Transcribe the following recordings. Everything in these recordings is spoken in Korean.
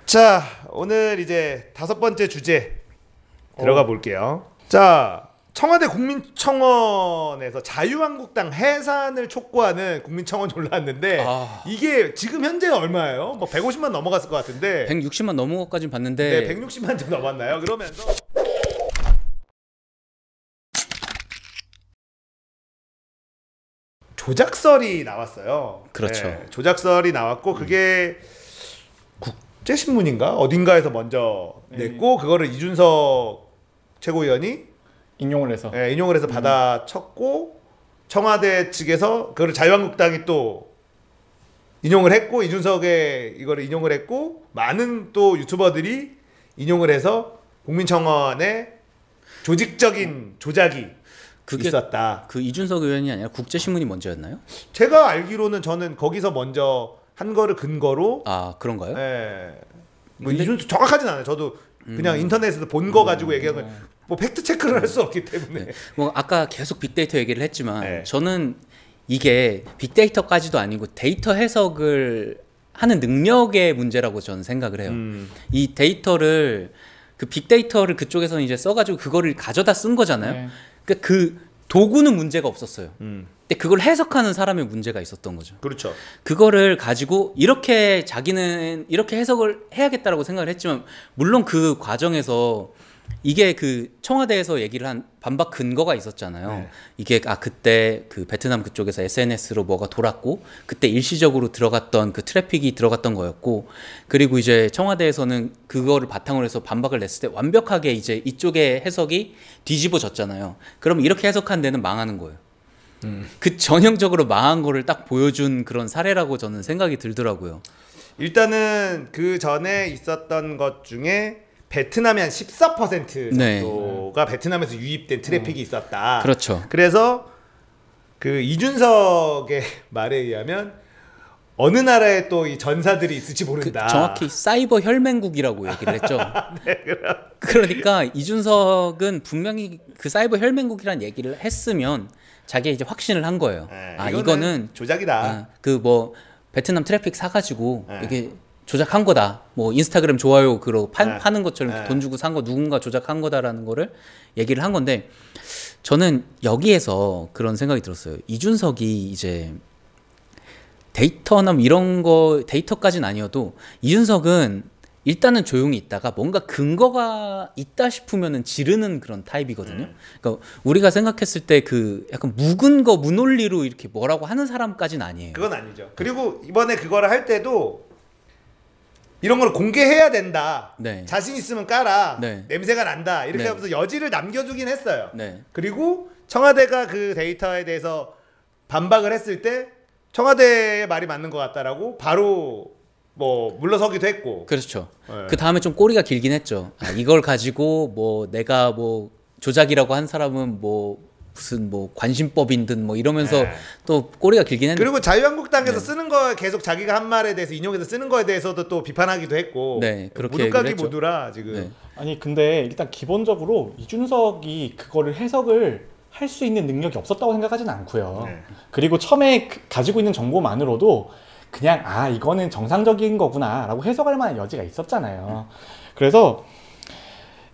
자, 오늘 이제 5번째 주제 들어가 볼게요. 자, 청와대 국민청원에서 자유한국당 해산을 촉구하는 국민청원이 올라왔는데 이게 지금 현재 얼마예요? 뭐 150만 넘어갔을 것 같은데 160만 넘은 것까진 봤는데 네, 160만 좀 넘었나요? 그러면서 조작설이 나왔어요. 그렇죠. 네, 조작설이 나왔고 그게 국제신문인가? 어딘가에서 먼저 냈고 그거를 이준석 최고위원이 인용을 해서 인용을 해서 받아쳤고 청와대 측에서 그거를 자유한국당이 또 인용을 했고 이준석의 이거를 인용을 했고 많은 또 유튜버들이 인용을 해서 국민청원에 조직적인 조작이 그게 있었다. 그 이준석 의원이 아니라 국제신문이 먼저였나요? 제가 알기로는 저는 거기서 먼저 한 거를 근거로 그런가요? 뭐 이준석 정확하진 않아요. 저도 그냥 인터넷에서 본 거 가지고 얘기한 건 뭐 팩트 체크를 할 수 없기 때문에. 뭐 아까 계속 빅데이터 얘기를 했지만 네. 저는 이게 빅데이터까지도 아니고 데이터 해석을 하는 능력의 문제라고 저는 생각을 해요. 이 데이터를 그 빅데이터를 그쪽에서는 이제 써가지고 그거를 가져다 쓴 거잖아요. 네. 그러니까 그 도구는 문제가 없었어요. 근데 그걸 해석하는 사람의 문제가 있었던 거죠. 그렇죠. 그거를 가지고 이렇게 자기는 이렇게 해석을 해야겠다라고 생각을 했지만 물론 그 과정에서 이게 그 청와대에서 얘기를 한 반박 근거가 있었잖아요. 네. 이게 그때 그 베트남 그쪽에서 SNS로 뭐가 돌았고 그때 일시적으로 들어갔던 그 트래픽이 들어갔던 거였고 그리고 이제 청와대에서는 그거를 바탕으로 해서 반박을 냈을 때 완벽하게 이제 이쪽의 해석이 뒤집어졌잖아요. 그럼 이렇게 해석한 데는 망하는 거예요. 그 전형적으로 망한 거를 딱 보여준 그런 사례라고 저는 생각이 들더라고요. 일단은 그 전에 있었던 것 중에 베트남의 한 14% 정도가 베트남에서 유입된 트래픽이 있었다. 그렇죠. 그래서 그 이준석의 말에 의하면 어느 나라에 또 이 전사들이 있을지 모른다. 정확히 사이버 혈맹국이라고 얘기를 했죠. 네, 그러니까 이준석은 분명히 그 사이버 혈맹국이라는 얘기를 했으면 자기가 이제 확신을 한 거예요. 네, 이거는 조작이다. 그 뭐 베트남 트래픽 사가지고 이게 조작한 거다. 뭐 인스타그램 좋아요 그러 파는 것처럼 돈 주고 산 거 누군가 조작한 거다라는 거를 얘기를 한 건데 저는 여기에서 그런 생각이 들었어요. 이준석이 이제 데이터나 뭐 이런 거 데이터까지는 아니어도 이준석은 일단은 조용히 있다가 뭔가 근거가 있다 싶으면은 지르는 그런 타입이거든요. 그러니까 우리가 생각했을 때 그 약간 무근거 무논리로 이렇게 뭐라고 하는 사람까지는 아니에요. 그건 아니죠. 그리고 이번에 그거를 할 때도 이런 걸 공개해야 된다. 네. 자신 있으면 까라. 네. 냄새가 난다. 이렇게 네. 하면서 여지를 남겨두긴 했어요. 네. 그리고 청와대가 그 데이터에 대해서 반박을 했을 때 청와대의 말이 맞는 것 같다라고 바로 뭐 물러서기도 했고. 그렇죠. 네. 그 다음에 좀 꼬리가 길긴 했죠. 이걸 가지고 뭐 내가 뭐 조작이라고 한 사람은 뭐 무슨 뭐 관심법인 듯 뭐 이러면서 또 꼬리가 길긴 했는데 그리고 자유한국당에서 쓰는 거 계속 자기가 한 말에 대해서 인용해서 쓰는 거에 대해서도 또 비판하기도 했고. 네, 그렇게 무릎가기 얘기를 했죠. 모두라 지금. 네. 아니 근데 일단 기본적으로 이준석이 그거를 해석을 할 수 있는 능력이 없었다고 생각하지는 않고요. 네. 그리고 처음에 가지고 있는 정보만으로도 그냥 이거는 정상적인 거구나 라고 해석할 만한 여지가 있었잖아요. 그래서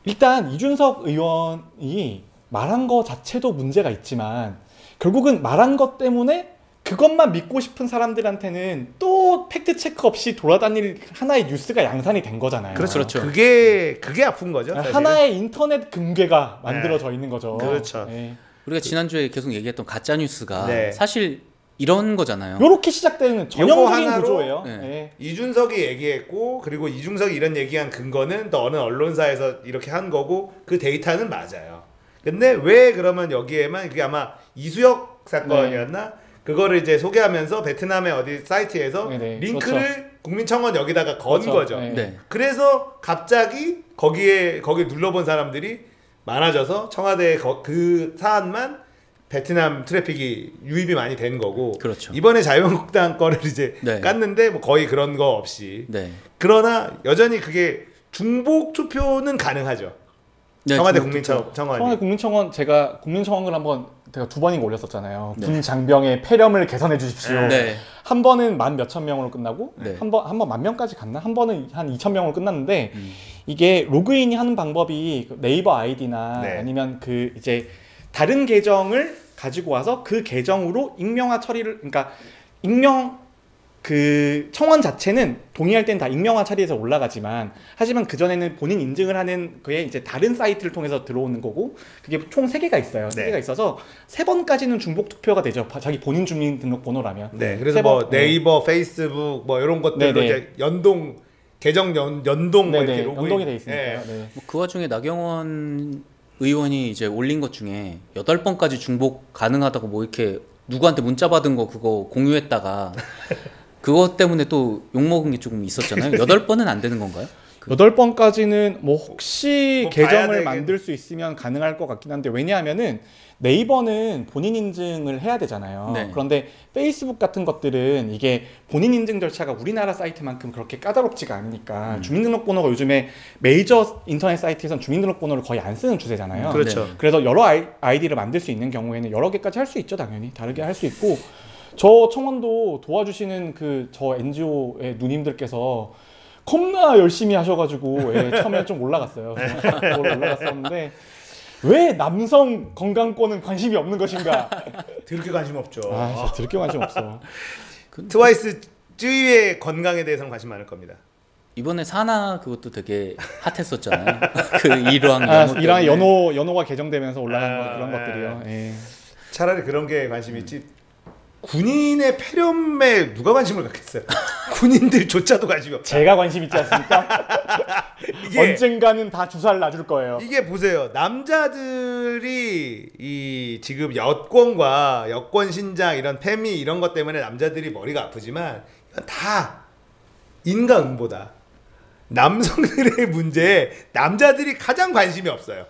일단 이준석 의원이 말한 거 자체도 문제가 있지만 결국은 말한 것 때문에 그것만 믿고 싶은 사람들한테는 또 팩트 체크 없이 돌아다닐 하나의 뉴스가 양산이 된 거잖아요. 그렇죠. 그게 아픈 거죠. 사실은. 하나의 인터넷 금괴가 만들어져 있는 거죠. 그렇죠. 네. 우리가 지난주에 계속 얘기했던 가짜 뉴스가 네. 사실 이런 거잖아요. 요렇게 시작되는 전형적인 하나로 구조예요. 네. 네. 이준석이 얘기했고 그리고 이준석이 이런 얘기한 근거는 또 어느 언론사에서 이렇게 한 거고 그 데이터는 맞아요. 근데 왜 그러면 여기에만 그게 아마 이수혁 사건이었나? 그거를 이제 소개하면서 베트남의 어디 사이트에서 네네. 링크를 그렇죠. 국민청원 여기다가 건 그렇죠. 거죠. 네. 네. 그래서 갑자기 거기에 눌러본 사람들이 많아져서 청와대 그 사안만 베트남 트래픽이 유입이 많이 된 거고. 그렇죠. 이번에 자유한국당 거를 이제 네. 깠는데 뭐 거의 그런 거 없이. 네. 그러나 여전히 그게 중복 투표는 가능하죠. 네, 청와대 중국 국민청원이. 청와대 국민청원 제가 국민청원을 한번 제가 2번인가 올렸었잖아요. 네. 군 장병의 폐렴을 개선해 주십시오. 네. 한 번은 만 몇천 명으로 끝나고 네. 한 번 10,000명까지 갔나? 한 번은 한 2,000명으로 끝났는데 이게 로그인이 하는 방법이 네이버 아이디나 네. 아니면 그 이제 다른 계정을 가지고 와서 그 계정으로 익명화 처리를 그러니까 익명 그 청원 자체는 동의할 때는 다 익명화 처리해서 올라가지만 하지만 그 전에는 본인 인증을 하는 그에 이제 다른 사이트를 통해서 들어오는 거고 그게 총 3개가 있어요. 네. 3개가 있어서 3번까지는 중복 투표가 되죠. 자기 본인 주민등록번호라면. 네, 그래서 세 뭐 번, 네이버, 페이스북 뭐 이런 것들로 네네. 이제 연동 계정 연동 뭐 네네. 이렇게 로그인. 연동이 돼 있으니까요. 네. 네. 뭐그 와중에 나경원 의원이 이제 올린 것 중에 8번까지 중복 가능하다고 뭐 이렇게 누구한테 문자 받은 거 그거 공유했다가 그것 때문에 또 욕먹은 게 조금 있었잖아요. 8번은 안 되는 건가요? 8번까지는 뭐 혹시 뭐 봐야 계정을 되겠- 만들 수 있으면 가능할 것 같긴 한데 왜냐하면은 네이버는 본인 인증을 해야 되잖아요. 네. 그런데 페이스북 같은 것들은 이게 본인 인증 절차가 우리나라 사이트만큼 그렇게 까다롭지가 않으니까 주민등록번호가 요즘에 메이저 인터넷 사이트에선 주민등록번호를 거의 안 쓰는 추세잖아요. 그렇죠. 그래서 여러 아이디를 만들 수 있는 경우에는 여러 개까지 할 수 있죠, 당연히. 다르게 할 수 있고 저 청원도 도와주시는 그 저 NGO의 누님들께서 겁나 열심히 하셔가지고 처음에 좀 올라갔어요. 올라갔었는데 왜 남성 건강권은 관심이 없는 것인가? 그렇게 관심 없죠. 아, 진짜 들게 관심 없어. 트와이스 쯔위의 건강에 대해서는 관심 많을 겁니다. 이번에 사나 그것도 되게 핫했었잖아요. 그 일왕 아, 연호 이랑 때문에. 연호가 개정되면서 올라간 아, 그런 네. 것들이요. 예. 차라리 그런 게 관심이 있지. 군인의 폐렴에 누가 관심을 갖겠어요? 군인들조차도 관심이 없다. 제가 관심 있지 않습니까? 이게 언젠가는 다 주사를 놔줄 거예요. 이게 보세요. 남자들이 이 지금 여권과 여권 신장 이런 페미 이런 것 때문에 남자들이 머리가 아프지만 이건 다 인과응보다. 남성들의 문제에 남자들이 가장 관심이 없어요.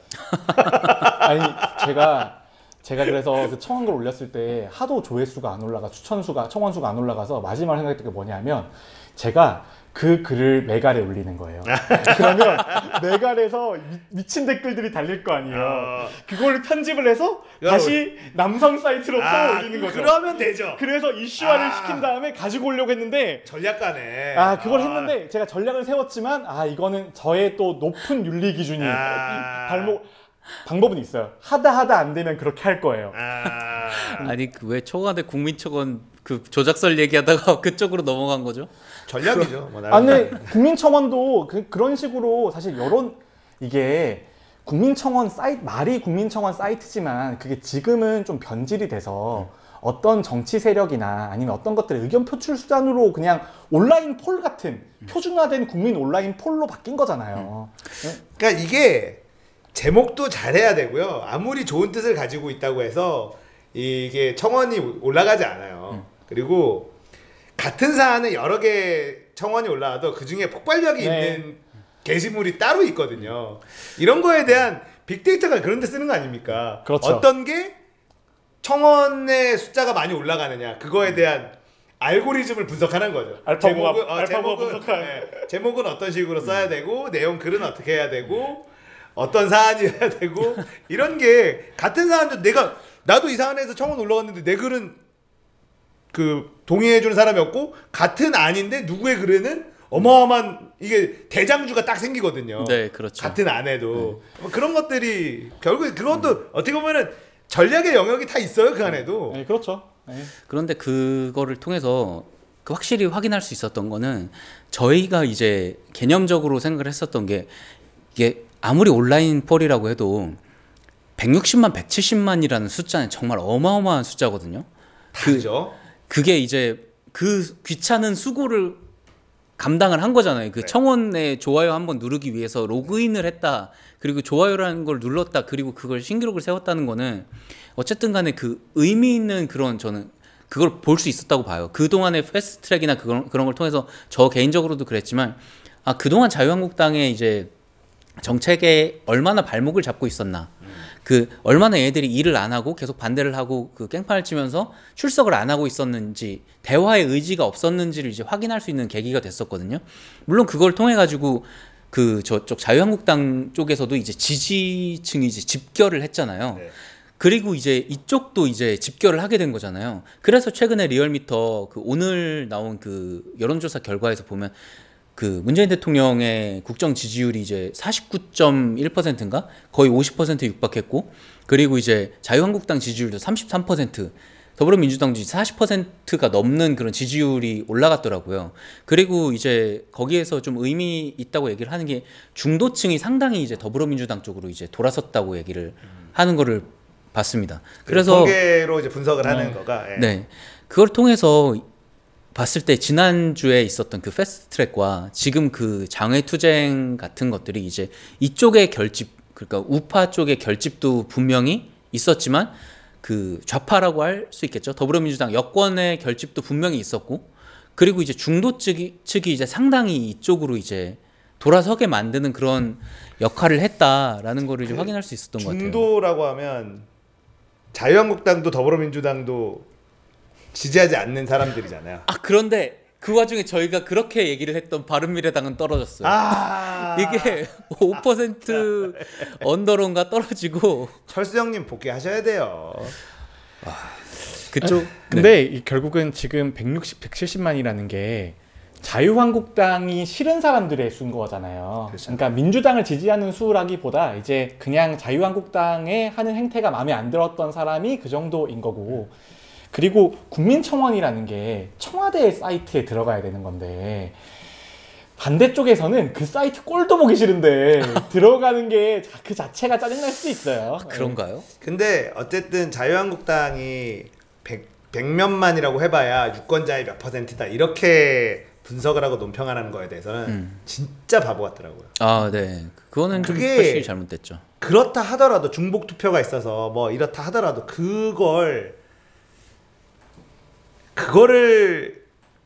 아니 제가 그래서 그 청원글 올렸을 때 하도 조회수가 안 올라가 청원수가 안 올라가서 마지막 생각했던 게 뭐냐면 제가 그 글을 메갈에 올리는 거예요. 그러면 메갈에서 미친 댓글들이 달릴 거 아니에요. 그걸 편집을 해서 다시 남성 사이트로 또 올리는 거죠. 그러면 되죠. 그래서 이슈화를 시킨 다음에 가지고 오려고 했는데 전략가네. 그걸 했는데 제가 전략을 세웠지만 이거는 저의 또 높은 윤리 기준이 방법은 있어요. 하다 안 되면 그렇게 할 거예요. 아니 그 왜 청와대 국민청원 그 조작설 얘기하다가 그쪽으로 넘어간 거죠? 전략이죠. 뭐 근데 국민청원도 그런 식으로 사실 이게 국민청원 사이트 말이 국민청원 사이트지만 그게 지금은 좀 변질이 돼서 어떤 정치 세력이나 아니면 어떤 것들의 의견 표출 수단으로 그냥 온라인 폴 같은 표준화된 국민 온라인 폴로 바뀐 거잖아요. 그러니까 이게 제목도 잘해야 되고요. 아무리 좋은 뜻을 가지고 있다고 해서 이게 청원이 올라가지 않아요. 그리고 같은 사안에 여러 개 청원이 올라와도 그 중에 폭발력이 있는 게시물이 따로 있거든요. 이런 거에 대한 빅데이터가 그런 데 쓰는 거 아닙니까? 그렇죠. 어떤 게 청원의 숫자가 많이 올라가느냐 그거에 대한 알고리즘을 분석하는 거죠. 알파고가 분석한. 제목은 어떤 식으로 써야 되고 내용 글은 어떻게 해야 되고 어떤 사안이어야 되고 이런 게 같은 사안도 나도 이 사안에서 청원 올라갔는데 내 글은 그 동의해주는 사람이 없고 같은 안인데 누구의 글에는 어마어마한 이게 대장주가 딱 생기거든요. 네, 그렇죠. 같은 안에도 그런 것들이 결국에 그것도 어떻게 보면은 전략의 영역이 다 있어요 그 안에도. 네, 그렇죠. 네. 그런데 그거를 통해서 그 확실히 확인할 수 있었던 거는 저희가 이제 개념적으로 생각을 했었던 게 이게 아무리 온라인 폴이라고 해도 160만, 170만이라는 숫자는 정말 어마어마한 숫자거든요. 다죠. 그게 이제 그 귀찮은 수고를 감당을 한 거잖아요. 그 청원에 좋아요 한번 누르기 위해서 로그인을 했다. 그리고 좋아요라는 걸 눌렀다. 그리고 그걸 신기록을 세웠다는 거는 어쨌든 간에 그 의미 있는 그런 저는 그걸 볼 수 있었다고 봐요. 그동안의 패스트트랙이나 그런 걸 통해서 저 개인적으로도 그랬지만 그동안 자유한국당의 이제 정책에 얼마나 발목을 잡고 있었나. 그 얼마나 얘들이 일을 안 하고 계속 반대를 하고 그 깽판을 치면서 출석을 안 하고 있었는지 대화의 의지가 없었는지를 이제 확인할 수 있는 계기가 됐었거든요. 물론 그걸 통해 가지고 그 저쪽 자유한국당 쪽에서도 이제 지지층이 이제 집결을 했잖아요. 네. 그리고 이제 이쪽도 이제 집결을 하게 된 거잖아요. 그래서 최근에 리얼미터 그 오늘 나온 그 여론조사 결과에서 보면 그 문재인 대통령의 국정 지지율이 이제 49.1%인가 거의 50% 육박했고, 그리고 이제 자유한국당 지지율도 33%, 더불어민주당도 40%가 넘는 그런 지지율이 올라갔더라고요. 그리고 이제 거기에서 좀 의미 있다고 얘기를 하는 게 중도층이 상당히 이제 더불어민주당 쪽으로 이제 돌아섰다고 얘기를 하는 거를 봤습니다. 그래서 통계로 이제 분석을 하는 거가. 예. 네, 그걸 통해서 봤을 때 지난주에 있었던 그 패스트트랙과 지금 그 장외투쟁 같은 것들이 이제 이쪽의 결집, 그러니까 우파 쪽의 결집도 분명히 있었지만 그 좌파라고 할 수 있겠죠. 더불어민주당 여권의 결집도 분명히 있었고, 그리고 이제 중도 측이 이제 상당히 이쪽으로 이제 돌아서게 만드는 그런 역할을 했다라는 거를 이제 확인할 수 있었던 것 같아요. 중도라고 하면 자유한국당도 더불어민주당도 지지하지 않는 사람들이잖아요. 아, 그런데 그 와중에 저희가 그렇게 얘기를 했던 바른미래당은 떨어졌어요. 이게 5% 언더론가 떨어지고. 철수 형님 복귀하셔야 돼요. 그쪽. 근데 이 결국은 지금 160, 170만이라는 게 자유한국당이 싫은 사람들의 수인 거잖아요. 그렇죠. 그러니까 민주당을 지지하는 수라기보다 이제 그냥 자유한국당의 하는 행태가 마음에 안 들었던 사람이 그 정도인 거고, 그리고 국민청원이라는 게 청와대 사이트에 들어가야 되는 건데 반대쪽에서는 그 사이트 꼴도 보기 싫은데 들어가는 게 그 자체가 짜증날 수도 있어요. 아, 그런가요? 근데 어쨌든 자유한국당이 100몇만이라고 해봐야 유권자의 몇 %다 이렇게 분석을 하고 논평하는 거에 대해서는 진짜 바보 같더라고요. 아, 네. 그거는 좀 그게 훨씬 잘못됐죠. 그렇다 하더라도 중복 투표가 있어서 뭐 이렇다 하더라도 그거를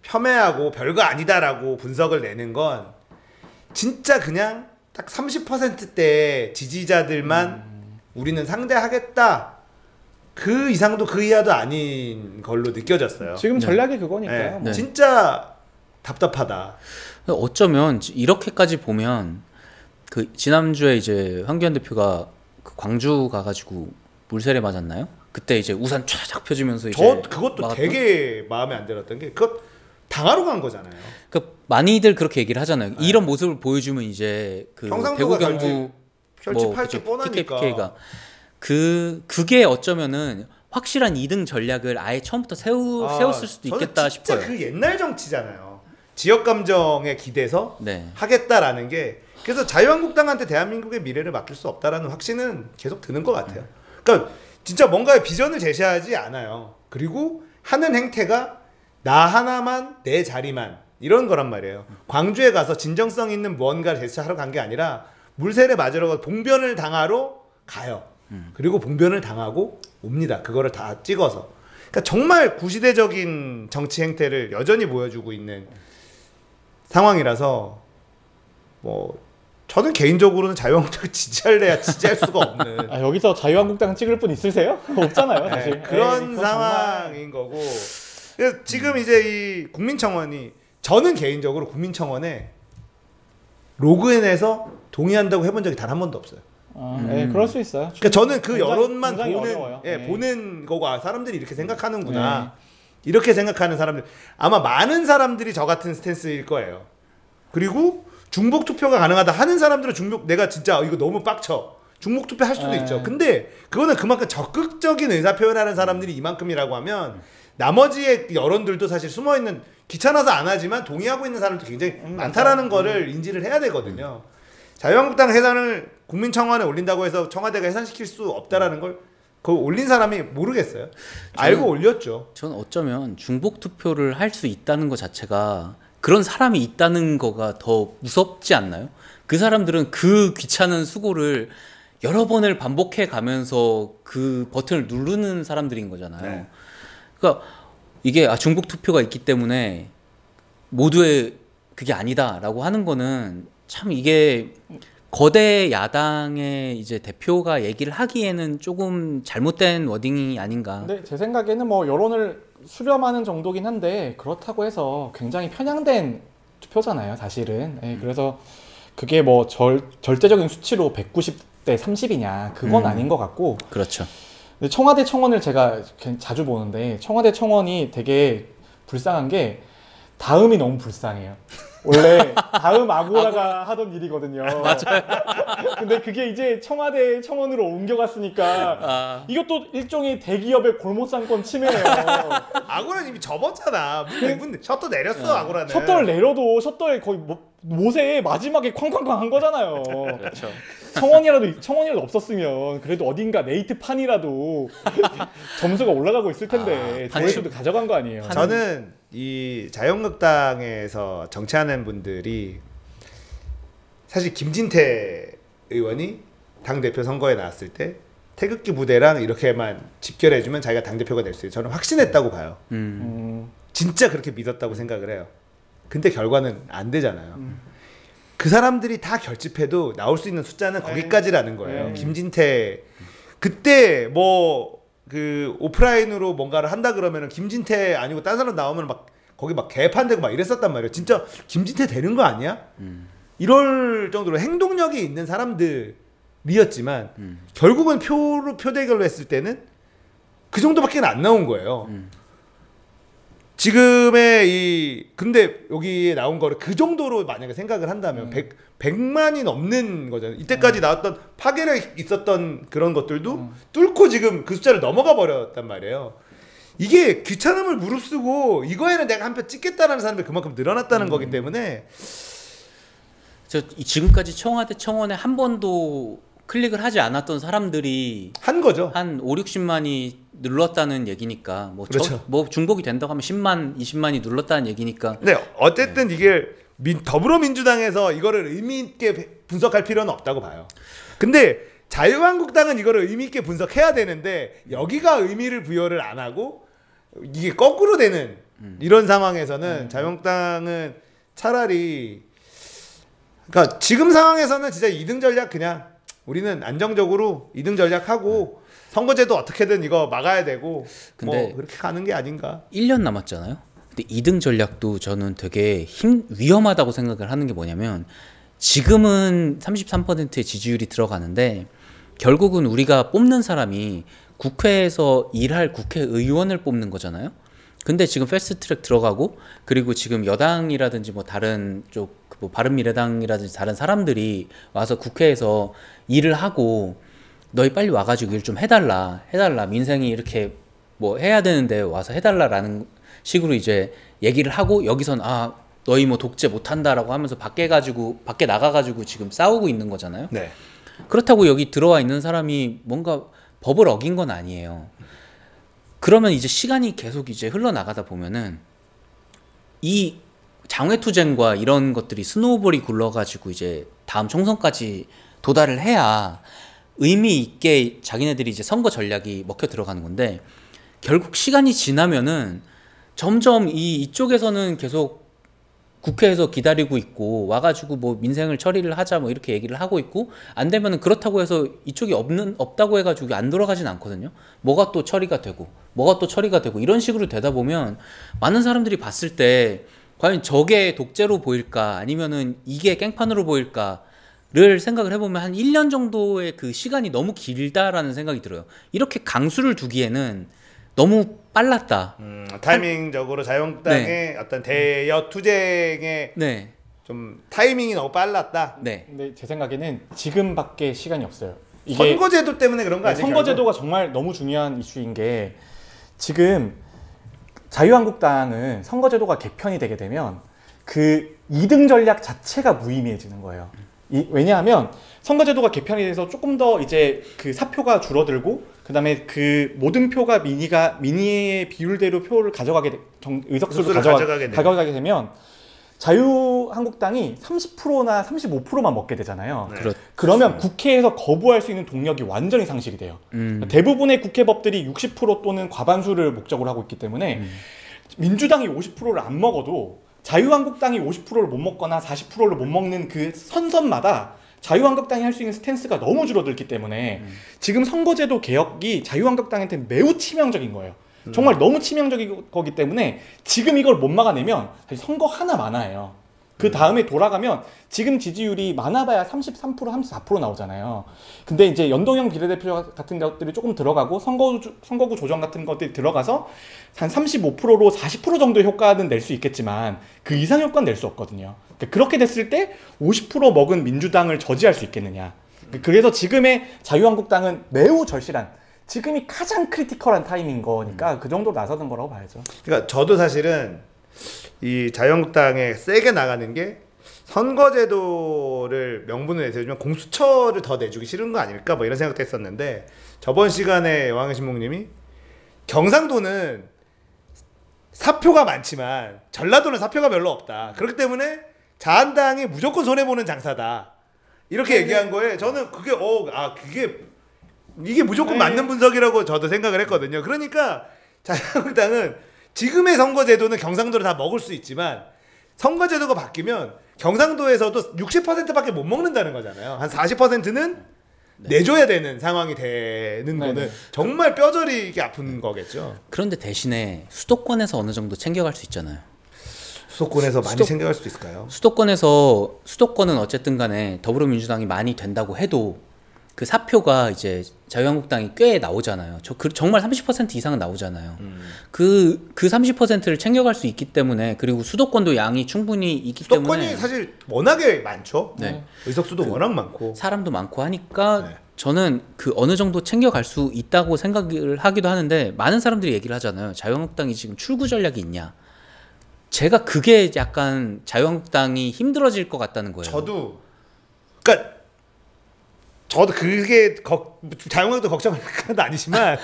폄훼하고 별거 아니다라고 분석을 내는 건 진짜 그냥 딱 30%대 지지자들만 우리는 상대하겠다, 그 이상도 그 이하도 아닌 걸로 느껴졌어요. 지금 전략이 그거니까요. 네. 뭐. 진짜 답답하다. 어쩌면 이렇게까지 보면 그 지난주에 이제 황교안 대표가 그 광주 가가지고 물세례 맞았나요? 그때 이제 우산 쫙 펴주면서 이제 그것도 막았던? 되게 마음에 안 들었던 게 그것 당하러 간 거잖아요. 그러니까 많이들 그렇게 얘기를 하잖아요. 이런 모습을 보여주면 이제 그 경상도가 배구 경북 결집할지 뻔하니까. PK가 그게 어쩌면은 확실한 2등 전략을 아예 처음부터 세웠을 수도 저는 있겠다 진짜 싶어요. 그 옛날 정치잖아요. 지역 감정에 기대서 네. 하겠다라는 게, 그래서 자유한국당한테 대한민국의 미래를 맡길 수 없다라는 확신은 계속 드는 것 같아요. 그러니까 진짜 뭔가의 비전을 제시하지 않아요. 그리고 하는 행태가 나 하나만 내 자리만 이런 거란 말이에요. 광주에 가서 진정성 있는 무언가를 제시하러 간 게 아니라 물세례 맞으러 가서 봉변을 당하러 가요. 그리고 봉변을 당하고 옵니다. 그거를 다 찍어서. 그러니까 정말 구시대적인 정치 행태를 여전히 보여주고 있는 상황이라서 뭐 저는 개인적으로는 자유한국당을 지지할래야 지지할 수가 없는 아, 여기서 자유한국당 찍을 분 있으세요? 없잖아요, 사실. 네, 그런 그건 상황인 거고. 그래서 지금 이제 이 국민청원이, 저는 개인적으로 국민청원에 로그인해서 동의한다고 해본 적이 단 한 번도 없어요. 네, 그럴 수 있어요. 그러니까 저는 그 굉장히- 여론만 굉장히 보는, 어려워요. 예, 네. 보는 거가 사람들이 이렇게 생각하는구나. 이렇게 생각하는 사람들, 아마 많은 사람들이 저 같은 스탠스일 거예요. 그리고 중복 투표가 가능하다 하는 사람들은 내가 진짜 이거 너무 빡쳐, 중복 투표 할 수도 있죠. 근데 그거는 그만큼 적극적인 의사 표현하는 사람들이 이만큼이라고 하면 나머지의 여론들도 사실 숨어 있는, 귀찮아서 안 하지만 동의하고 있는 사람도 굉장히 많다라는 거를 인지를 해야 되거든요. 자유한국당 해산을 국민청원에 올린다고 해서 청와대가 해산시킬 수 없다라는 걸 그 올린 사람이 모르겠어요. 알고 올렸죠. 저는 어쩌면 중복 투표를 할 수 있다는 것 자체가, 그런 사람이 있다는 거가 더 무섭지 않나요? 그 사람들은 그 귀찮은 수고를 여러 번을 반복해 가면서 그 버튼을 누르는 사람들인 거잖아요. 네. 그러니까 이게 중복 투표가 있기 때문에 모두의 그게 아니다라고 하는 거는 참 이게 거대 야당의 이제 대표가 얘기를 하기에는 조금 잘못된 워딩이 아닌가. 근데 제 생각에는 뭐 여론을 수렴하는 정도긴 한데 그렇다고 해서 굉장히 편향된 투표잖아요, 사실은. 그래서 그게 뭐 절대적인 수치로 190대 30이냐 그건 아닌 것 같고. 그렇죠. 근데 청와대 청원을 제가 자주 보는데 청와대 청원이 되게 불쌍한 게 다음이 너무 불쌍해요. 원래 다음 아고라가 하던 일이거든요. 맞아요. 근데 그게 이제 청와대 청원으로 옮겨갔으니까 이것도 일종의 대기업의 골목상권 침해예요. 아고라는 이미 접었잖아. 문 셔터 내렸어. 아고라는. 셔터를 내려도 셔터에 거의 못에 마지막에 쾅쾅쾅 한 거잖아요. 그렇죠. 청원이라도 없었으면 그래도 어딘가 네이트판이라도 점수가 올라가고 있을 텐데 조회수도 가져간 거 아니에요. 저는 이 자유한국당에서 정치하는 분들이 사실 김진태 의원이 당대표 선거에 나왔을 때 태극기 부대랑 이렇게만 집결해주면 자기가 당대표가 될 수 있어요. 저는 확신했다고 봐요. 진짜 그렇게 믿었다고 생각을 해요. 근데 결과는 안 되잖아요. 그 사람들이 다 결집해도 나올 수 있는 숫자는 거기까지라는 거예요. 김진태 그때 뭐 그 오프라인으로 뭔가를 한다 그러면은 김진태 아니고 딴 사람 나오면 막 거기 막 개판되고 막 이랬었단 말이에요. 진짜 김진태 되는 거 아니야? 이럴 정도로 행동력이 있는 사람들이었지만 결국은 표 대결로 했을 때는 그 정도밖에 안 나온 거예요. 지금의 근데 여기에 나온 거를 그 정도로 만약에 생각을 한다면 100만이 넘는 거잖아요. 이때까지 나왔던 파괴력 있었던 그런 것들도 뚫고 지금 그 숫자를 넘어가 버렸단 말이에요. 이게 귀찮음을 무릅쓰고 이거에는 내가 한 표 찍겠다라는 사람이 그만큼 늘어났다는 거기 때문에 지금까지 청와대 청원에 한 번도 클릭을 하지 않았던 사람들이 한 거죠. 한 5, 60만이 눌렀다는 얘기니까 그렇죠. 뭐 중복이 된다고 하면 10만, 20만이 눌렀다는 얘기니까. 근데 어쨌든 이게 더불어민주당에서 이거를 의미 있게 분석할 필요는 없다고 봐요. 근데 자유한국당은 이거를 의미 있게 분석해야 되는데 여기가 의미를 부여를 안 하고 이게 거꾸로 되는 이런 상황에서는 자유한국당은 차라리 그러니까 지금 상황에서는 진짜 2등 전략 그냥 우리는 안정적으로 2등 전략하고 선거제도 어떻게든 이거 막아야 되고 근데 뭐 그렇게 가는 게 아닌가. 1년 남았잖아요. 근데 2등 전략도 저는 되게 위험하다고 생각을 하는 게 뭐냐면 지금은 33%의 지지율이 들어가는데 결국은 우리가 뽑는 사람이 국회에서 일할 국회의원을 뽑는 거잖아요. 근데 지금 패스트트랙 들어가고 그리고 지금 여당이라든지 뭐 다른 쪽 뭐 바른미래당이라든지 다른 사람들이 와서 국회에서 일을 하고 너희 빨리 와가지고 일 좀 해달라 민생이 이렇게 뭐 해야 되는데 와서 해달라라는 식으로 이제 얘기를 하고 여기선 너희 뭐 독재 못한다라고 하면서 밖에 나가가지고 지금 싸우고 있는 거잖아요. 네. 그렇다고 여기 들어와 있는 사람이 뭔가 법을 어긴 건 아니에요. 그러면 이제 시간이 계속 이제 흘러나가다 보면은 이 장외투쟁과 이런 것들이 스노우볼이 굴러가지고 이제 다음 총선까지 도달을 해야 의미 있게 자기네들이 이제 선거 전략이 먹혀 들어가는 건데 결국 시간이 지나면은 점점 이쪽에서는 계속 국회에서 기다리고 있고 와가지고 뭐 민생을 처리를 하자 뭐 이렇게 얘기를 하고 있고 안 되면은 그렇다고 해서 이쪽이 없다고 해가지고 안 돌아가진 않거든요. 뭐가 또 처리가 되고 이런 식으로 되다 보면 많은 사람들이 봤을 때 과연 저게 독재로 보일까 아니면은 이게 깽판으로 보일까를 생각을 해보면 한 1년 정도의 그 시간이 너무 길다라는 생각이 들어요. 이렇게 강수를 두기에는 너무 빨랐다. 타이밍적으로 자유한국당의 어떤 대여 투쟁의 좀 타이밍이 너무 빨랐다. 네. 근데 제 생각에는 지금밖에 시간이 없어요. 이게 선거제도 때문에 그런 거 아니에요? 선거제도가 정말 너무 중요한 이슈인 게 지금 자유한국당은 선거제도가 개편이 되게 되면 그 2등 전략 자체가 무의미해지는 거예요. 왜냐하면 선거제도가 개편이 돼서 조금 더 이제 그 사표가 줄어들고 그다음에 그 모든 표가 미니의 비율대로 표를 의석수를 가져가게 되면 자유한국당이 30%나 35%만 먹게 되잖아요. 네. 그러면 국회에서 거부할 수 있는 동력이 완전히 상실이 돼요. 대부분의 국회법들이 60% 또는 과반수를 목적으로 하고 있기 때문에 민주당이 50%를 안 먹어도 자유한국당이 50%를 못 먹거나 40%를 못 먹는 그 선선마다 자유한국당이 할 수 있는 스탠스가 너무 줄어들기 때문에 지금 선거제도 개혁이 자유한국당한테 매우 치명적인 거예요. 정말 너무 치명적인 거기 때문에 지금 이걸 못 막아내면 사실 선거 하나 많아요. 그 다음에 돌아가면 지금 지지율이 많아봐야 33%, 34% 나오잖아요. 근데 이제 연동형 비례대표 같은 것들이 조금 들어가고 선거구 조정 같은 것들이 들어가서 한 35%로 40% 정도 효과는 낼 수 있겠지만 그 이상 효과는 낼 수 없거든요. 그러니까 그렇게 됐을 때 50% 먹은 민주당을 저지할 수 있겠느냐. 그래서 지금의 자유한국당은 매우 절실한, 지금이 가장 크리티컬한 타임인 거니까 그 정도로 나서는 거라고 봐야죠. 그러니까 저도 사실은 이 자유한국당에 세게 나가는 게 선거제도를 명분을 내세우면 공수처를 더 내주기 싫은 거 아닐까 뭐 이런 생각도 했었는데, 저번 시간에 왕신목님이 경상도는 사표가 많지만 전라도는 사표가 별로 없다, 그렇기 때문에 자한당이 무조건 손해보는 장사다, 이렇게 얘기한 거에 저는 그게 이게 무조건 맞는 분석이라고 저도 생각을 했거든요. 그러니까 자유한국당은 지금의 선거제도는 경상도를 다 먹을 수 있지만 선거제도가 바뀌면 경상도에서도 60%밖에 못 먹는다는 거잖아요. 한 40%는 내줘야 되는 상황이 되는 거는 정말 뼈저리게 아픈 거겠죠. 그런데 대신에 수도권에서 어느 정도 챙겨갈 수 있잖아요. 수도권에서 많이 챙겨갈 수도 있을까요? 수도권은 어쨌든 간에 더불어민주당이 많이 된다고 해도 그 사표가 이제 자유한국당이 꽤 나오잖아요. 정말 30% 이상은 나오잖아요. 그 30%를 챙겨갈 수 있기 때문에, 그리고 수도권도 양이 충분히 있기 때문에, 수도권이 사실 워낙에 많죠. 네. 의석수도 워낙 많고 사람도 많고 하니까 저는 그 어느 정도 챙겨갈 수 있다고 생각을 하기도 하는데, 많은 사람들이 얘기를 하잖아요. 자유한국당이 지금 출구 전략이 있냐. 제가 그게 약간 자유한국당이 힘들어질 것 같다는 거예요. 저도 그게 자유한국당도 걱정하는 건 아니지만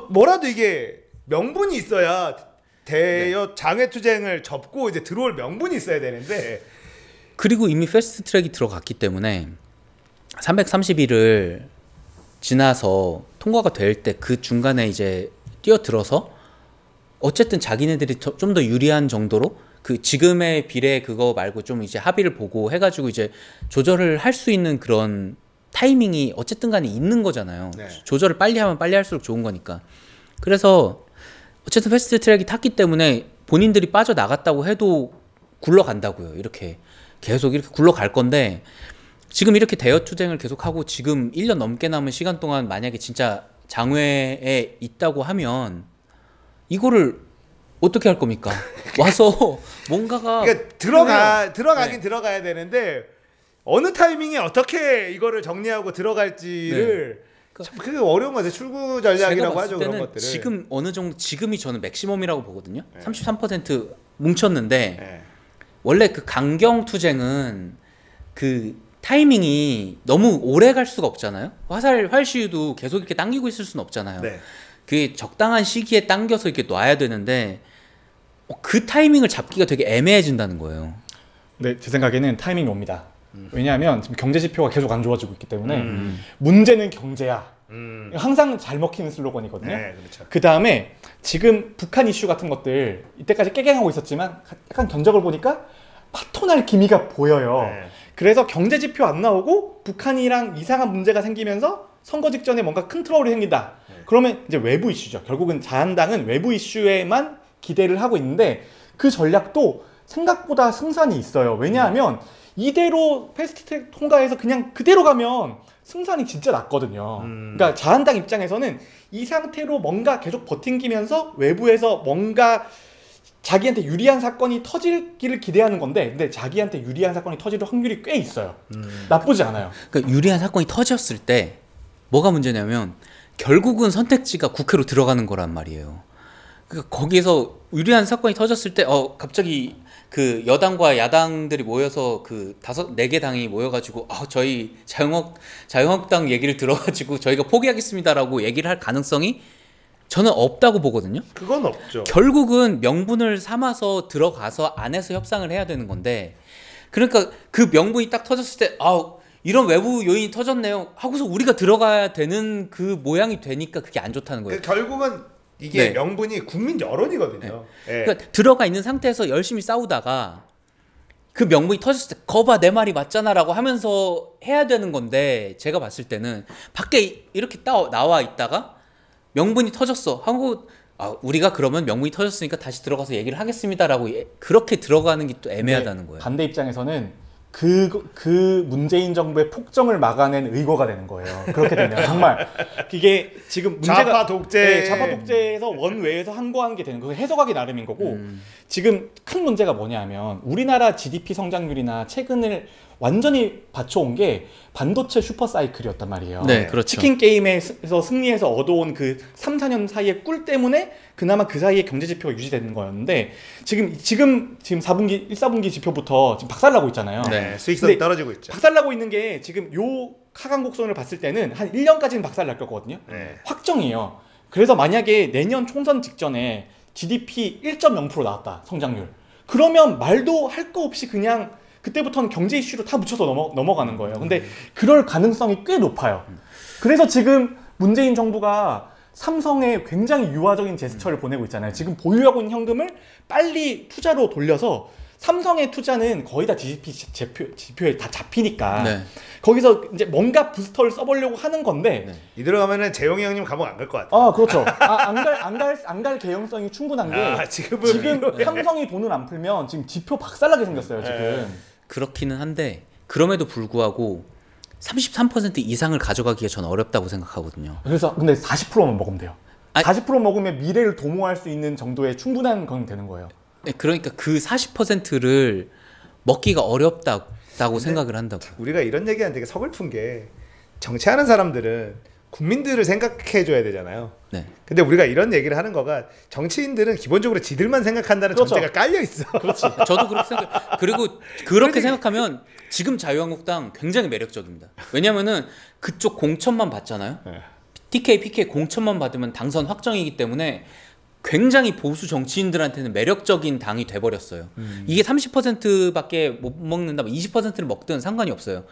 뭐라도 이게 명분이 있어야 장외투쟁을 접고 이제 들어올 명분이 있어야 되는데, 그리고 이미 패스트트랙이 들어갔기 때문에 330일을 지나서 통과가 될 때 그 중간에 이제 뛰어들어서 어쨌든 자기네들이 좀 더 유리한 정도로 그 지금의 비례 그거 말고 좀 이제 합의를 보고 해가지고 이제 조절을 할 수 있는 그런 타이밍이 어쨌든 간에 있는 거잖아요. 네. 조절을 빨리 하면 빨리 할수록 좋은 거니까. 그래서 어쨌든 패스트 트랙이 탔기 때문에 본인들이 빠져나갔다고 해도 굴러간다고요. 이렇게 계속 이렇게 굴러갈 건데, 지금 이렇게 대여 투쟁을 계속하고 지금 1년 넘게 남은 시간 동안 만약에 진짜 장외에 있다고 하면 이거를 어떻게 할 겁니까? 와서 뭔가가 그러니까 들어가긴 들어가야 되는데 어느 타이밍에 어떻게 이거를 정리하고 들어갈지를 참 그게 어려운 것 같아요. 출구 전략이라고 하죠, 그런 것들을. 지금 어느 정도 지금이 저는 맥시멈이라고 보거든요. 33% 뭉쳤는데 원래 그 강경 투쟁은 그 타이밍이 너무 오래 갈 수가 없잖아요. 활시위도 계속 이렇게 당기고 있을 수는 없잖아요. 그게 적당한 시기에 당겨서 이렇게 놔야 되는데 그 타이밍을 잡기가 되게 애매해진다는 거예요. 네, 제 생각에는 타이밍이 옵니다. 왜냐하면 지금 경제 지표가 계속 안 좋아지고 있기 때문에 문제는 경제야. 항상 잘 먹히는 슬로건이거든요. 그렇죠. 그 다음에 지금 북한 이슈 같은 것들 이때까지 깨갱하고 있었지만 약간 견적을 보니까 파토날 기미가 보여요. 그래서 경제 지표 안 나오고 북한이랑 이상한 문제가 생기면서 선거 직전에 뭔가 큰 트러블이 생긴다. 그러면 이제 외부 이슈죠. 결국은 자한당은 외부 이슈에만 기대를 하고 있는데 그 전략도 생각보다 승산이 있어요. 왜냐하면 이대로 패스트트랙 통과해서 그냥 그대로 가면 승산이 진짜 낮거든요. 그러니까 자한당 입장에서는 이 상태로 뭔가 계속 버팅기면서 외부에서 뭔가 자기한테 유리한 사건이 터지기를 기대하는 건데, 근데 자기한테 유리한 사건이 터질 확률이 꽤 있어요. 나쁘지 않아요. 그러니까 유리한 사건이 터졌을 때 뭐가 문제냐면 결국은 선택지가 국회로 들어가는 거란 말이에요. 그러니까 거기에서 유리한 사건이 터졌을 때 갑자기 그 여당과 야당들이 모여서 그 4개 당이 모여가지고 저희 자유한국당 얘기를 들어가지고 저희가 포기하겠습니다라고 얘기를 할 가능성이 저는 없다고 보거든요. 그건 없죠. 결국은 명분을 삼아서 들어가서 안에서 협상을 해야 되는 건데, 그러니까 그 명분이 딱 터졌을 때 이런 외부 요인이 터졌네요 하고서 우리가 들어가야 되는 그 모양이 되니까 그게 안 좋다는 거예요. 결국은 이게 명분이 국민 여론이거든요. 그러니까 들어가 있는 상태에서 열심히 싸우다가 그 명분이 터졌을 때 거봐 내 말이 맞잖아라고 하면서 해야 되는 건데, 제가 봤을 때는 밖에 이렇게 나와 있다가 명분이 터졌어 하고 우리가 그러면 명분이 터졌으니까 다시 들어가서 얘기를 하겠습니다라고 그렇게 들어가는 게 또 애매하다는 거예요. 반대 입장에서는 그 문재인 정부의 폭정을 막아낸 의거가 되는 거예요. 그렇게 되면 정말 이게 지금 문제가 좌파 독재. 네, 좌파 독재에서 원외에서 항거하는 게 되는 거예요. 해석하기 나름인 거고 지금 큰 문제가 뭐냐면 우리나라 GDP 성장률이나 최근을 완전히 받쳐온 게 반도체 슈퍼사이클이었단 말이에요. 네, 그렇죠. 치킨 게임에서 승리해서 얻어온 그 3, 4년 사이의 꿀 때문에 그나마 그 사이에 경제 지표가 유지되는 거였는데 지금 4분기, 1, 4분기 지표부터 지금 박살나고 있잖아요. 네, 수익성이 근데 떨어지고 있죠. 박살나고 있는 게 지금 요 하강 곡선을 봤을 때는 한 1년까지는 박살날 거거든요. 네. 확정이에요. 그래서 만약에 내년 총선 직전에 GDP 1.0% 나왔다, 성장률. 그러면 말도 할 거 없이 그냥 그때부터는 경제 이슈로 다 묻혀서 넘어가는 거예요. 근데 그럴 가능성이 꽤 높아요. 그래서 지금 문재인 정부가 삼성에 굉장히 유화적인 제스처를 보내고 있잖아요. 지금 보유하고 있는 현금을 빨리 투자로 돌려서 삼성의 투자는 거의 다 GDP 지표에 다 잡히니까 네. 거기서 이제 뭔가 부스터를 써보려고 하는 건데 네. 이대로 가면은 재용이 형님 감옥 안 갈 것 같아. 그렇죠. 안 갈 개연성이 충분한 게 지금 삼성이 돈을 안 풀면 지금 지표 박살나게 생겼어요. 지금. 그렇기는 한데 그럼에도 불구하고 33% 이상을 가져가기가 전 어렵다고 생각하거든요. 그래서 근데 40%만 먹으면 돼요. 아니, 40% 먹으면 미래를 도모할 수 있는 정도의 충분한 건 되는 거예요. 네, 그러니까 그 40%를 먹기가 어렵다고 생각을 한다고. 우리가 이런 얘기하는 되게 서글픈 게 정치하는 사람들은 국민들을 생각해 줘야 되잖아요. 네. 근데 우리가 이런 얘기를 하는 거가 정치인들은 기본적으로 지들만 생각한다는 그렇죠. 전제가 깔려 있어. 그렇지. 저도 그렇게 생각. 그리고 그렇게 생각하면 지금 자유한국당 굉장히 매력적입니다. 왜냐면은 그쪽 공천만 받잖아요. 네. TK, PK 공천만 받으면 당선 확정이기 때문에 굉장히 보수 정치인들한테는 매력적인 당이 돼버렸어요. 이게 30%밖에 못 먹는다, 20%를 먹든 상관이 없어요.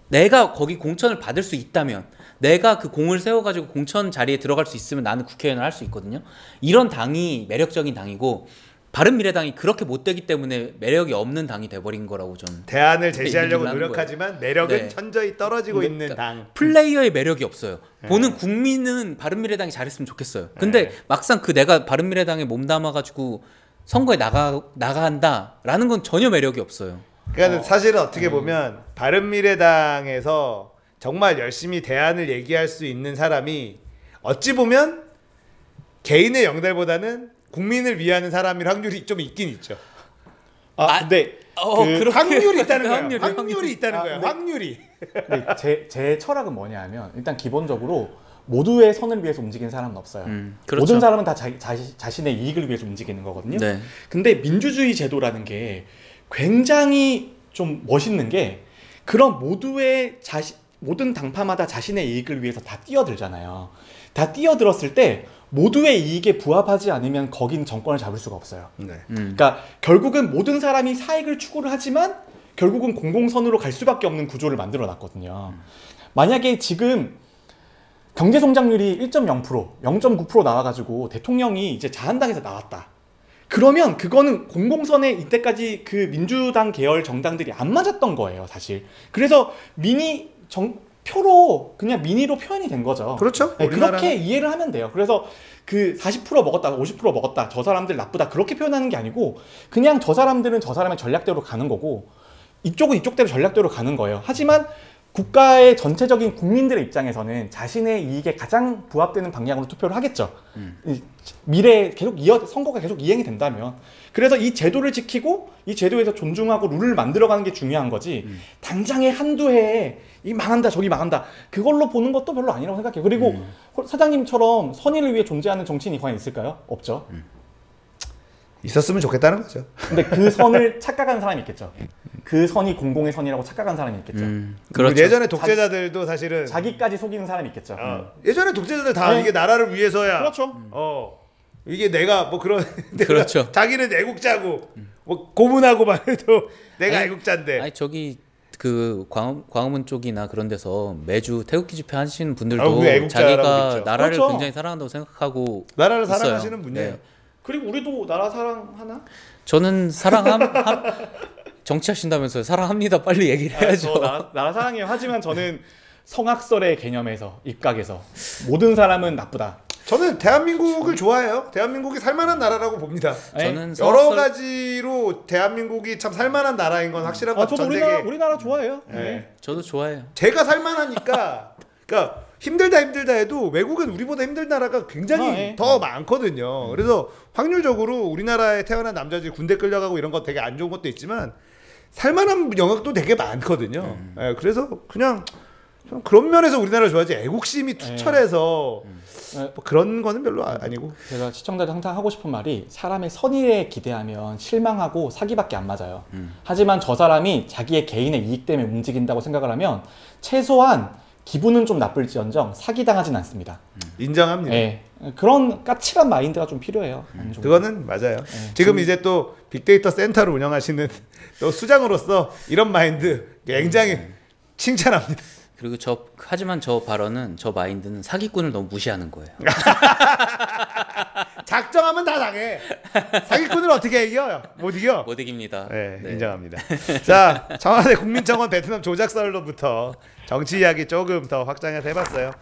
내가 거기 공천을 받을 수 있다면, 내가 그 공을 세워가지고 공천 자리에 들어갈 수 있으면 나는 국회의원을 할 수 있거든요. 이런 당이 매력적인 당이고, 바른미래당이 그렇게 못되기 때문에 매력이 없는 당이 돼버린 거라고 좀. 대안을 제시하려고 얘기를 하는 노력하지만 매력은 네. 천저히 떨어지고 있는 그러니까 당. 플레이어의 매력이 없어요. 보는 국민은 바른미래당이 잘했으면 좋겠어요. 근데 막상 그 내가 바른미래당에 몸담아가지고 선거에 나간다라는 건 전혀 매력이 없어요. 그러니까 사실은 어떻게 보면 바른미래당에서 정말 열심히 대안을 얘기할 수 있는 사람이 어찌 보면 개인의 영달보다는 국민을 위하는 사람일 확률이 좀 있긴 있죠. 근데 확률이 있다는 거예요. 확률이 확률이 있다는 거예요. 네. 확률이. 근데 제 철학은 뭐냐면 일단 기본적으로 모두의 선을 위해서 움직이는 사람은 없어요. 그렇죠. 모든 사람은 다 자신의 이익을 위해서 움직이는 거거든요. 네. 근데 민주주의 제도라는 게 굉장히 좀 멋있는 게 그런 모든 당파마다 자신의 이익을 위해서 다 뛰어들잖아요. 다 뛰어들었을 때 모두의 이익에 부합하지 않으면 거긴 정권을 잡을 수가 없어요. 네. 그러니까 결국은 모든 사람이 사익을 추구를 하지만 결국은 공공선으로 갈 수밖에 없는 구조를 만들어 놨거든요. 만약에 지금 경제 성장률이 1.0%, 0.9% 나와가지고 대통령이 이제 자한당에서 나왔다. 그러면 그거는 공공선에 이때까지 그 민주당 계열 정당들이 안 맞았던 거예요, 사실. 그래서 표로 그냥 민의로 표현이 된 거죠. 그렇죠. 네, 우리나라는- 그렇게 이해를 하면 돼요. 그래서 그 40% 먹었다, 50% 먹었다, 저 사람들 나쁘다 그렇게 표현하는 게 아니고 그냥 저 사람들은 저 사람의 전략대로 가는 거고 이쪽은 이쪽대로 전략대로 가는 거예요. 하지만 국가의 전체적인 국민들의 입장에서는 자신의 이익에 가장 부합되는 방향으로 투표를 하겠죠. 미래에 계속 선거가 계속 이행이 된다면. 그래서 이 제도를 지키고 이 제도에서 존중하고 룰을 만들어가는 게 중요한 거지. 당장에 한두 해에 이 망한다 저기 망한다 그걸로 보는 것도 별로 아니라고 생각해요. 그리고 사장님처럼 선의를 위해 존재하는 정치인이 과연 있을까요? 없죠. 있었으면 좋겠다는 거죠. 근데 그 선을 착각하는 사람이 있겠죠. 그 선이 공공의 선이라고 착각하는 사람이 있겠죠. 그렇죠. 예전에 독재자들도 사실은 자기까지 속이는 사람이 있겠죠. 예전에 독재자들 다 네. 이게 나라를 위해서야. 그렇죠. 이게 내가 뭐 그런 그렇죠. 자기는 애국자고 뭐 고문하고 말해도 내가 아니, 애국자인데. 아니 저기 그 광화문 쪽이나 그런 데서 매주 태극기 집회 하시는 분들도 그 애국자라고 자기가 그랬죠. 나라를 그렇죠. 굉장히 사랑한다고 생각하고 나라를 있어요. 사랑하시는 분이에요. 네. 그리고 우리도 나라 사랑하나? 저는 정치하신다면서요. 사랑합니다. 빨리 얘기를 해야죠. 나라 사랑해요. 하지만 저는 성악설의 개념에서 입각해서 모든 사람은 나쁘다. 저는 대한민국을 좋아해요. 대한민국이 살만한 나라라고 봅니다. 저는 여러 가지로 대한민국이 참 살만한 나라인 건 확실한 것 저도 같아요. 우리나라 좋아해요. 네. 저도 좋아해요. 제가 살만하니까 그러니까 힘들다 해도 외국은 우리보다 힘든 나라가 굉장히 더 많거든요. 그래서 확률적으로 우리나라에 태어난 남자들이 군대 끌려가고 이런 거 되게 안 좋은 것도 있지만 살만한 영역도 되게 많거든요. 네, 그래서 그냥 그런 면에서 우리나라를 좋아하지 애국심이 투철해서 뭐 그런 거는 별로 아니고. 제가 시청자들 항상 하고 싶은 말이 사람의 선의에 기대하면 실망하고 사기밖에 안 맞아요. 하지만 저 사람이 자기의 개인의 이익 때문에 움직인다고 생각을 하면 최소한 기분은 좀 나쁠지언정 사기당하진 않습니다. 인정합니다. 네. 그런 까칠한 마인드가 좀 필요해요. 그거는 맞아요. 지금 이제 또 빅데이터 센터를 운영하시는 또 수장으로서 이런 마인드 굉장히 칭찬합니다. 그리고 하지만 저 발언은 저 마인드는 사기꾼을 너무 무시하는 거예요. 작정하면 다 당해. 사기꾼을 어떻게 이겨요? 못 이겨. 못 이깁니다. 네, 네. 인정합니다. 자, 청와대 국민청원 베트남 조작 썰로부터 정치 이야기 조금 더 확장해서 해봤어요.